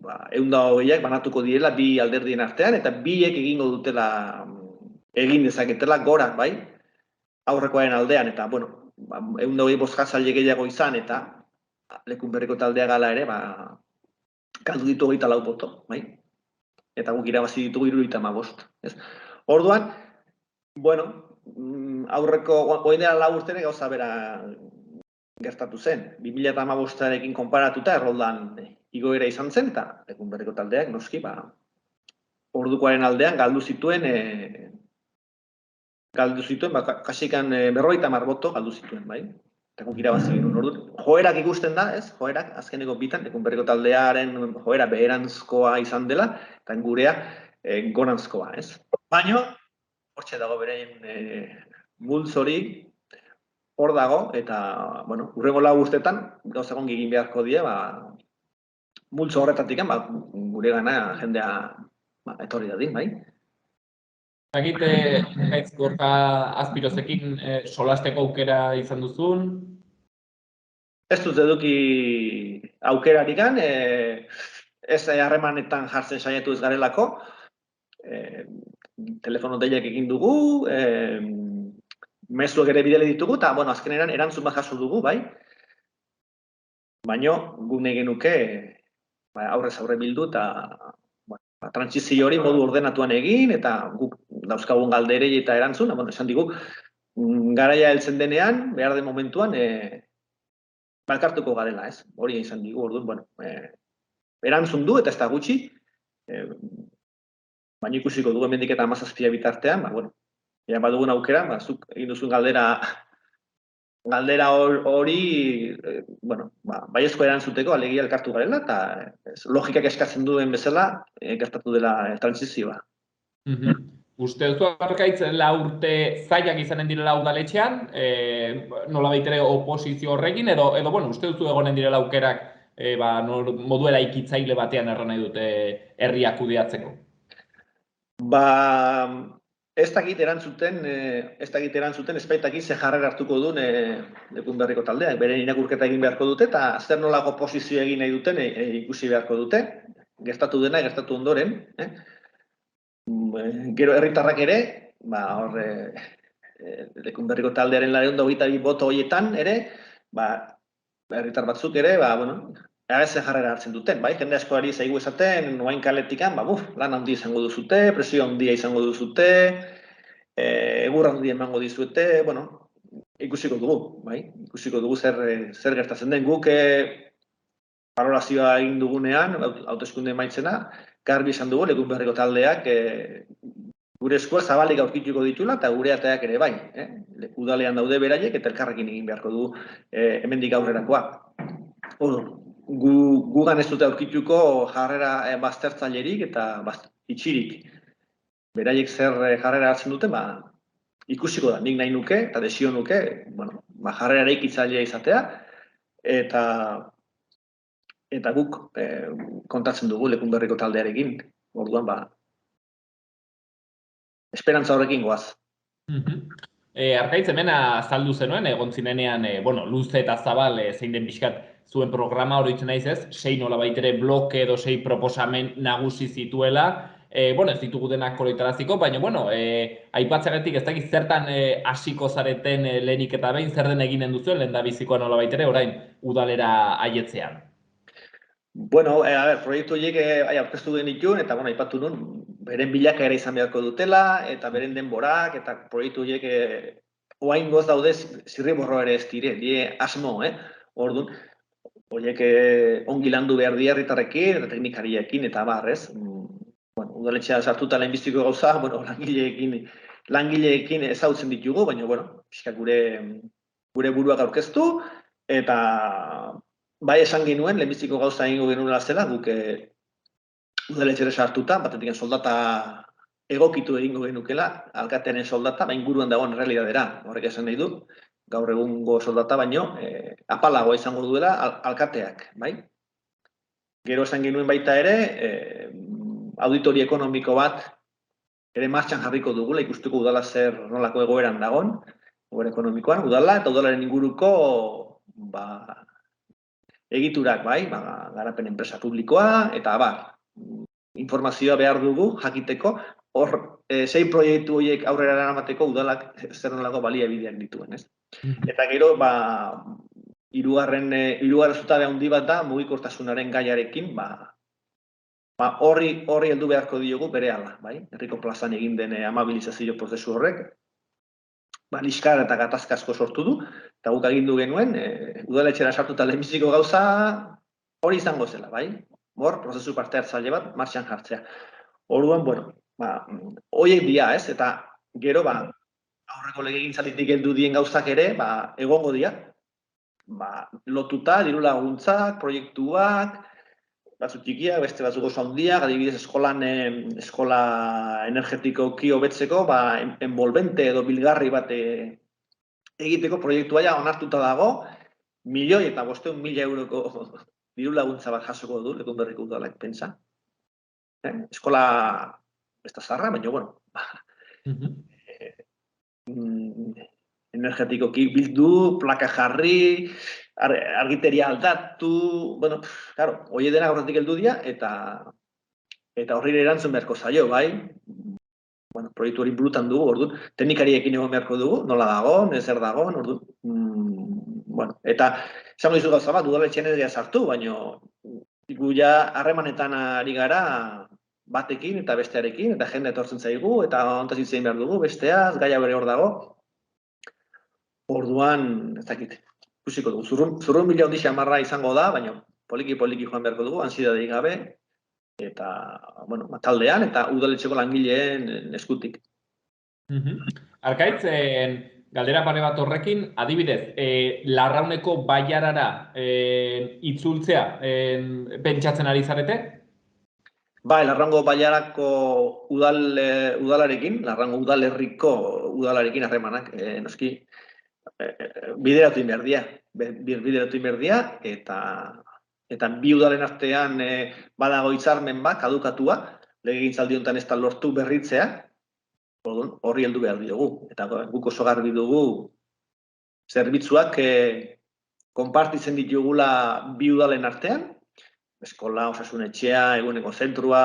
120ak banatuko direla bi alderdien artean, eta biek egingo dutela, egin dezaketela gora, bai, aurrekoaren aldean, eta, 120 bozkatzaile gehiago izan, eta lekun berriko taldea gala ere, galdu ditu 24 boto, bai, eta guk irabazi ditugu 75. Orduan, aurreko, orain dela 4 urteren gauza bera gertatu zen. 2015arekin konparatuta erroldan igoera izan zen, eta lekun berriko taldeak noski, ordukoaren aldean galdu zituen, kasikan 50 boto galdu zituen, bai? Eta guk irabazi genuen. Orduan, joerak ikusten da, ez? Joerak, azkeneko bitan, lekun berriko taldearen joera beheranzkoa izan dela, eta gurea goranzkoa, ez? Baina, hortxe dago berein multzo hori, hor dago, eta, hurrengo 4 urtetan, gauzak ongi egin beharko die, multzo horretatik, gure gana jendea etorri dadin, bai? Zagite, gaitz Gorka Azpirozekin solasteko aukera izan duzun? Ez dut eduki aukerarik, ez harremanetan jartzen saiatu ez garelako, telefono deiak egin dugu, mezuak ere bidele ditugu, eta, azkenean erantzun bat jaso dugu, bai? Baina, guk nahi genuke, aurrez aurre bildu, eta trantsizio hori modu ordenatuan egin, eta guk dauzkagun galderei eta erantzun, esan digu, garaia heltzen denean, behar den momentuan, balkartuko garela, ez? Hori izan digu, orduan, erantzun du, eta ez da gutxi, baina ikusiko dugu hemendik eta 17 bitartean, ja, badugun aukera, zuk egin duzun galdera hori, baiezko erantzuteko alegia elkartu garela, eta logikak eskatzen duen bezala, gertatu dela trantsizioa. Uste duzu Arkaitz 4 urte zailak izanen direla udaletxean, nola baitere oposizio horrekin, edo uste duzu egonen direla aukerak moduela ikitzaile batean erran nahi dute herriak kudeatzeko? Ez dakit erantzuten, ez baitakit ze jarrera hartuko duen lekun berriko taldeak, beren irakurketa egin beharko dute, eta zer nolako posizio egin nahi duten ikusi beharko dute, gertatu dena, gertatu ondoren. Gero herritarrak ere, lekun berriko taldearen 422 boto horietan ere, herritar batzuk ere, ze jarrera hartzen duten, bai? Jende askoari zaigu esaten, noain kaletikan, lan handi izango duzute, presio handia izango duzute, egurra handia emango dizuete, bueno, ikusiko dugu, bai? Ikusiko dugu zer gertatzen den. Guk valorazioa egin dugunean, hauteskunde emaitzena, garbi esan dugu, Lekunberriko taldeak gure eskuak zabalik aurkituko ditula eta gure ateak ere bai. Udalean daude beraiek eta elkarrekin egin beharko du hemendik aurrerakoa. Gugan ez dute aurkituko jarrera baztertzailerik eta itxirik. Beraiek zer jarrera hartzen dute, ikusiko da, nik nahi nuke eta desio nuke, jarrera eraikitzailea izatea eta guk kontatzen dugu Lekunberriko taldearekin. Orduan, esperantza horrekin goaz. Arkaitz, hemen azaldu zenuen, egon zinenean, luze eta zabal zein den pixkat zuen programa hori ditzen naiz ez, 6 nolabait ere bloke edo 6 proposamen nagusi zituela, ez ditugu denak koloitaraziko, baina, aipatzeagatik ez dakit zertan hasiko zareten lehenik eta behin, zer den eginen duzuen, lehen da bizikoa nolabait ere, orain udalera aietzean. Proiektu horiek aurkeztu genituen, eta aipatu nun, beren bilakaera izan beharko dutela, eta beren denborak, eta proiektu horiek oraingoz daude zirriborro ere ez dire asmo, Orduan, horiek ongi landu behar di herritarrekin, eta teknikariekin, eta ez? Udaletxea sartuta lehenbiziko gauza, langileekin ezagutzen ditugu, baina, pixka gure buruak aurkeztu, eta bai esan genuen, lehenbiziko gauza egingo genuela zela, guk udaletxera sartuta, batetik soldata egokitu egingo genukela, alkatearen soldata, inguruan dagoen realidadera, horrek esan nahi du, gaur egungo soldata baino, apalagoa izango duela alkateak, bai? Gero esan genuen baita ere, auditori ekonomiko bat ere martxan jarriko dugula, ikusteko udala zer nolako egoeran dagoen, egoera ekonomikoan, udala eta udalaren inguruko egiturak, bai, garapen enpresa publikoa, eta informazioa behar dugu jakiteko, hor, 6 proiektu horiek aurrera eramateko udalak zer nolako baliabideak dituen, ez? Eta gero, hirugarren zutabe handi bat da, mugikortasunaren gaiarekin, horri heldu beharko diogu berehala, bai? Herriko plazan egin den amabilizazio prozesu horrek, liskar eta gatazka asko sortu du, eta guk agindu genuen, udaletxera sartuta lehenbiziko gauza hori izango zela, bai? Hor, prozesu parte hartzaile bat martxan jartzea. Orduan, horiek dira, ez? Eta gero, aurreko legegintzalditik heldu dien gauzak ere, egongo dira. Lotuta, diru laguntzak, proiektuak, batzuk txikiak, beste batzuk oso handiak, adibidez eskola energetikoki hobetzeko, envolvente edo bilgarri bat egiteko proiektua onartuta dago, 1.500.000 euroko diru laguntza bat jasoko du, Lekunberriko udalak pentsa. Eskola ez da zarra, baina, energetikoki bildu, plaka jarri, argiteria aldatu, hori dena horretik heldu dira, eta horri erantzun beharko zaio, bai? Proiektu hori burutan dugu, orduan, teknikariekin egon beharko dugu, nola dagoen, zer dagoen, orduan, eta esango dizu gauza bat, udaletxean ez dira sartu, baina gu harremanetan ari gara batekin eta bestearekin, eta jende etortzen zaigu, eta ontaz hitz egin behar dugu, besteaz, gaia bere hor dago. Orduan, ez dakit, ikusiko dugu, zurrun bila handi xamarra izango da, baina poliki joan beharko dugu, ansiedadei gabe, eta, taldean, eta udaletxeko langileen eskutik. Arkaitz, galdera pare bat horrekin, adibidez, Larrauneko bailarara itzultzea pentsatzen ari zarete? Larraungo bailarako udalarekin, Larraungo udalerriko udalarekin harremanak, noski, bideratu inberdia, eta bi udalen artean badago hitzarmen bat, kadukatua, legegintzaldi honetan ez da lortu berritzea, horri heldu behar diogu. Eta guk oso garbi dugu zerbitzuak konpartitzen ditugula bi udalen artean, eskola, osasunetxea, eguneko zentrua,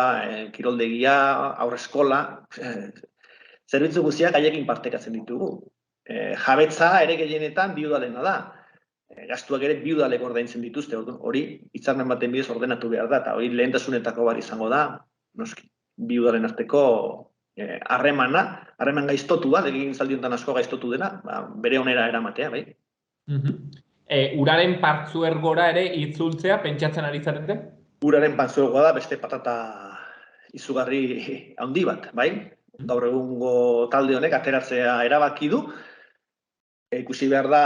kiroldegia, aurreskola, zerbitzu guztiak haiekin partekatzen ditugu. Jabetza ere gehienetan bi udalena da. Gastuak ere bi udalek ordaintzen dituzte, hori hitzarmen baten bidez ordenatu behar da, eta hori lehentasunetako bat izango da, noski, bi udalen arteko harreman gaiztotu bat, egin zaldi honetan asko gaiztotu dena, bere onera eramatea, bai. Uraren partzuergora ere itzultzea pentsatzen ari zarete? Uraren partzuergoa da beste patata izugarri handi bat, bai? Gaur egungo talde honek ateratzea erabaki du. Ikusi behar da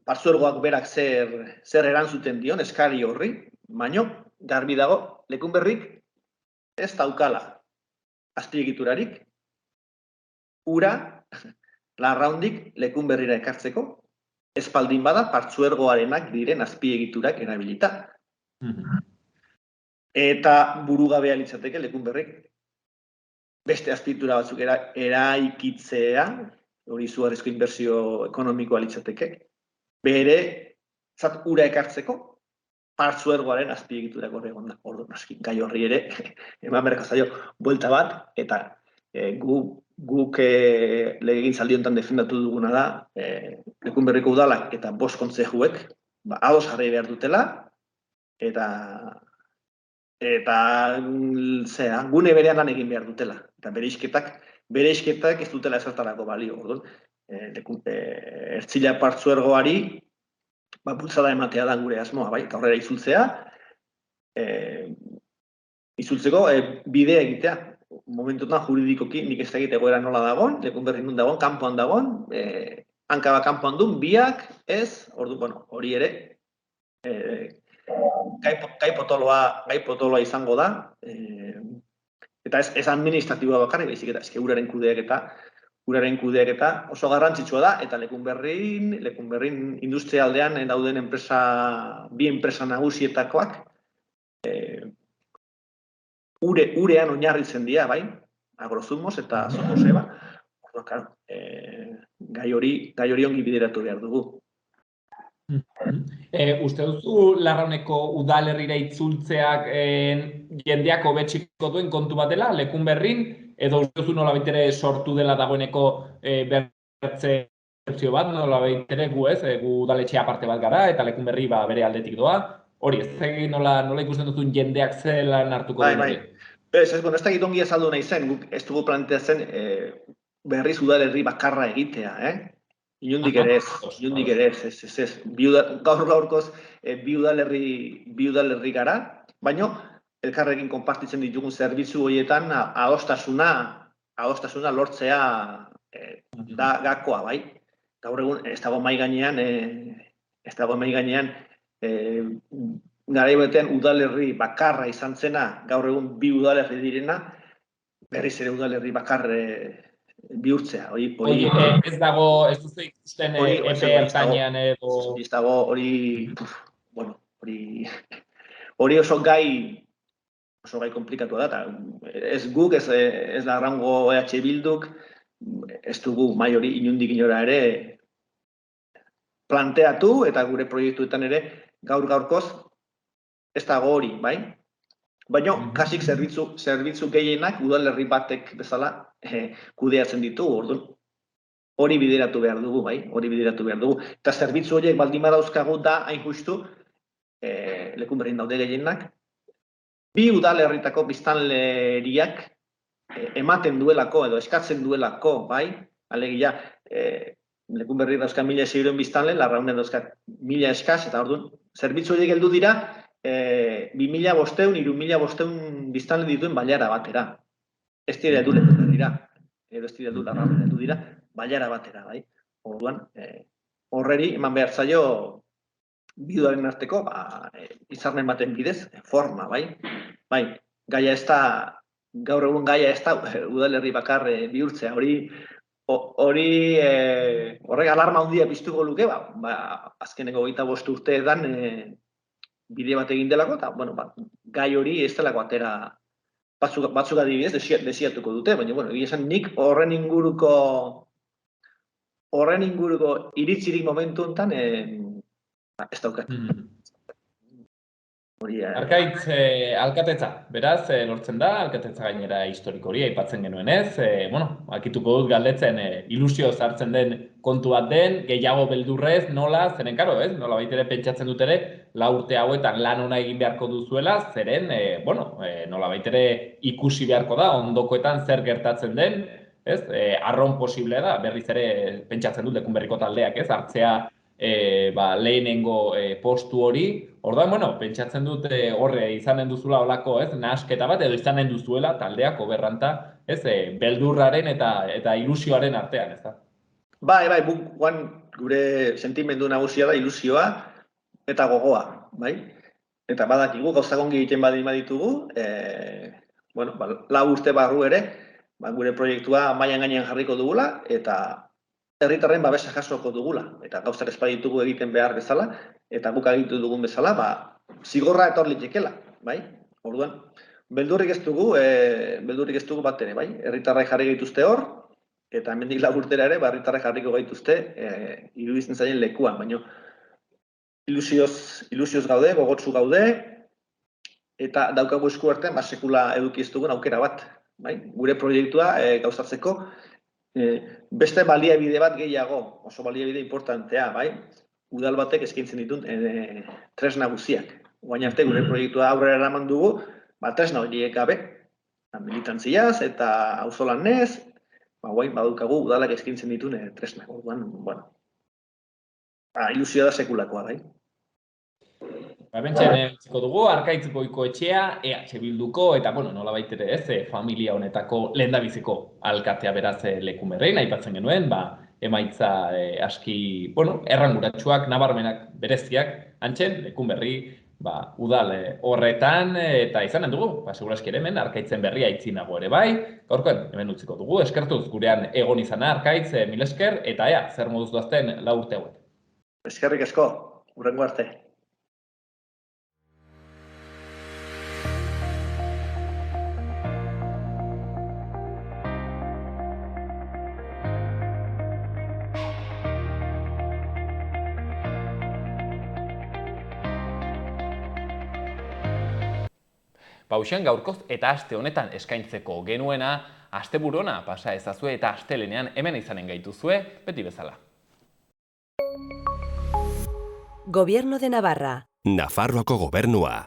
partzuergoak berak zer erantzuten dion eskari horri, baino garbi dago Lekunberrik ez daukala azpiegiturarik ura Larraundik Lekunberrira ekartzeko, espaldin bada partzuergoarenak diren azpiegiturak erabilita. Eta burugabea litzateke Lekunberrik beste azpiegitura batzuk eraikitzea, hori izugarrizko inbertsio ekonomikoa litzateke, bere ura ekartzeko partzuergoaren azpiegiturak horre egon da. Orduan, gai horri ere, eman berka zaio buelta bat, eta guk legegintzaldi honetan defendatu duguna da, Lekunberriko udalak eta 5 kontzejuek ados jarri behar dutela, eta gune berean lan egin behar dutela. Eta bere isketak ez dutela ezertarako balio. Orduan, Ertzila partzuergoari bultzada ematea da gure asmoa, bai, eta horrela itzultzeko bidea egitea. Momentutan juridikoki nik ez dakit egoera nola dagoen, Lekunberri nun dagoen, kanpoan dagoen, hankaba kanpoan duen, biak ez, orduan, hori ere, gai potoloa izango da, eta ez administratiboa bakarrik, baizik eta uraren kudeaketa oso garrantzitsua da, eta Lekunberrin industrialdean dauden bi enpresa nagusietakoak urean oinarritzen dira, bai, Agrozumos eta Somoseba, gai hori ongi bideratu behar dugu. Uste duzu Larrauneko udalerrira itzultzeak jendeak hobetsiko duen kontu bat dela, Lekunberrin, edo uste duzu nolabait ere sortu dela dagoeneko bertze bat, nolabait ere gu udaletxe aparte bat gara, eta Lekunberri bere aldetik doa, hori, ez nola ikusten duzun jendeak zelan hartuko duen hori? Ez dakit ongi azaldu nahi zen, guk ez dugu planteatzen berriz udalerri bakarra egitea, Inundik ere ez. Gaur-gaurkoz bi udalerri gara, baino elkarrekin konpartitzen ditugun zerbitzu horietan adostasuna lortzea da gakoa, bai. Gaur egun ez dago mahai gainean garai batean udalerri bakarra izan zena, gaur egun bi udalerri direna, berriz ere udalerri bakarre bihurtzea. Ez dago, ez duzu ikusten epe ertainean edo... Ez dago, hori oso gai komplikatua da, ez guk, ez Larraungo EH Bilduk, ez dugu mai hori inundik inora ere planteatu, eta gure proiektuetan ere gaur-gaurkoz ez dago hori, bai? Baina, kasik zerbitzu gehienak udalerri batek bezala kudeatzen ditu, orduan hori bideratu behar dugu, bai? Hori bideratu behar dugu. Eta zerbitzu horiek baldin badauzkagu da, hain justu, Lekunberrin daude gehienak, bi udalerritako biztanleriak ematen duelako edo eskatzen duelako, bai? Alegia, Lekunberri dauzka 1.600 biztanle, Larraunen dauzka 1.000 eskaz, eta orduan, zerbitzu horiek heldu dira, 2.500, 3.500 biztanle dituen bailara batera. Ez dira edu Lekunberrira, edo ez dira edu Larraunen edu dira, bailara batera, bai? Orduan, horreri eman behar zaio bi udalen arteko, hitzarmen baten bidez, forma, bai? Bai, gaur egun gaia ez da udalerri bakar bihurtzea, horrek alarma handia piztuko luke, azkeneko 25 urteetan bide bat egin delako, eta gai hori ez delako atera batzuk adibidez desiatuko dute, baina egia esan nik horren inguruko iritzirik momentu honetan ez daukat. Hori, Arkaitz, alkatetza, beraz, lortzen da, alkatetza gainera historiko hori aipatzen genuen ez. Akituko dut galdetzen ilusio zartzen den kontu bat den, gehiago beldurrez, nola, zeren karo, ez? Nola baitere pentsatzen dut ere, 4 urte hauetan lan ona egin beharko duzuela, zeren, nola baitere ikusi beharko da, ondokoetan zer gertatzen den, ez? Arron posible da, berriz ere pentsatzen dut Lekunberriko taldeak, ez? Hartzea lehenengo postu hori. Orduan, pentsatzen dut horre izanen duzula olako, ez, nahasketa bat, edo izanen duzuela taldeak oberranta, ez, beldurraren eta ilusioaren artean, ez da? Bai, guan gure sentimendu nagusia da ilusioa eta gogoa, bai? Eta badakigu, gauzak ongi egiten baditugu, 4 urte barru ere, gure proiektua mailan gainean jarriko dugula, eta herritarren babesa jasoko dugula. Eta gauzak ez baditugu egiten behar bezala, eta guk agitu dugun bezala, zigorra etor litekela, bai? Orduan, beldurrik ez dugu bat ere, bai? Herritarrak jarri gaituzte hor, eta hemendik 4 urtera ere, herritarrak jarriko gaituzte iruditzen zaien lekuan, baina ilusioz gaude, gogotsu gaude, eta daukagu esku artean sekula eduki ez dugun aukera bat, bai? Gure proiektua gauzatzeko beste baliabide bat gehiago, oso baliabide importantea, bai? Udal batek eskaintzen dituen tresna guziak. Orain arte gure proiektua aurrera eraman dugu, tresna horiek gabe, militantziaz eta auzolanez, badukagu udalak eskaintzen dituen tresnak. Orduan, ilusioa da sekulakoa, bai? Bentzen utziko dugu, Arkaitz Goikoetxea, EH Bilduko, eta nola baitere ez, familia honetako lehendabiziko alkatea beraz Lekunberrin, aipatzen genuen, emaitza aski, erranguratsuak, nabarmenak bereziak, antxen, Lekunberri, udal horretan, eta izanen dugu, seguraski ere hemen, Arkaitzen berria aitzinago ere bai, gaurkoan, hemen utziko dugu, eskertuz gurean egon izana Arkaitz, mil esker, eta zer moduz doazten 4 urte hauek. Eskerrik asko, hurrengo arte. Pauxen gaurkoz eta aste honetan eskaintzeko genuena, asteburu ona pasa ezazue eta astelenean hemen izanen gaituzue, beti bezala. Gobierno de Navarra. Nafarroako gobernua.